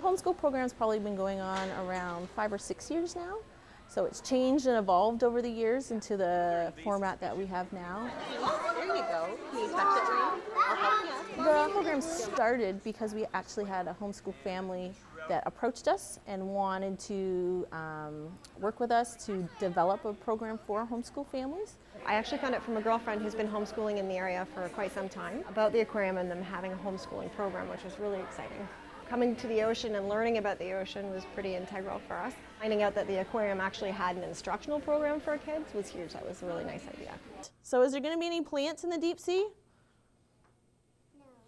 homeschool program's probably been going on around 5 or 6 years now. So it's changed and evolved over the years into the format that we have now. There you go. Can you touch it for me? I'll help you. The program started because we actually had a homeschool family that approached us and wanted to work with us to develop a program for homeschool families. I actually found it from a girlfriend who's been homeschooling in the area for quite some time about the aquarium and them having a homeschooling program, which was really exciting. Coming to the ocean and learning about the ocean was pretty integral for us. Finding out that the aquarium actually had an instructional program for kids was huge. That was a really nice idea. So is there going to be any plants in the deep sea?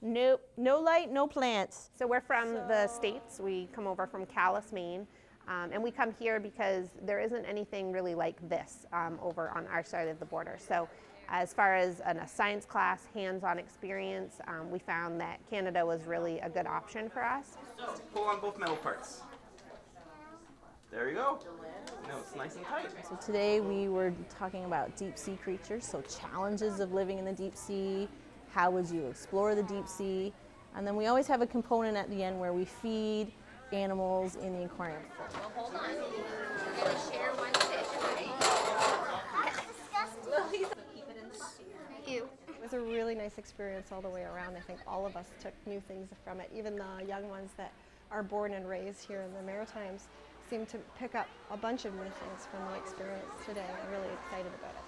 Nope, no light, no plants. So we're from the States. We come over from Calais, Maine. And we come here because there isn't anything really like this over on our side of the border. So as far as a science class, hands-on experience, we found that Canada was really a good option for us. So pull on both metal parts. There you go. Now it's nice and tight. So today we were talking about deep sea creatures, so challenges of living in the deep sea, how would you explore the deep sea, and then we always have a component at the end where we feed animals in the aquarium. Well, hold on. We're going to share one fish, right? That's disgusting. Keep it in the bucket. Ew. It was a really nice experience all the way around. I think all of us took new things from it. Even the young ones that are born and raised here in the Maritimes seem to pick up a bunch of new things from the experience today. I'm really excited about it.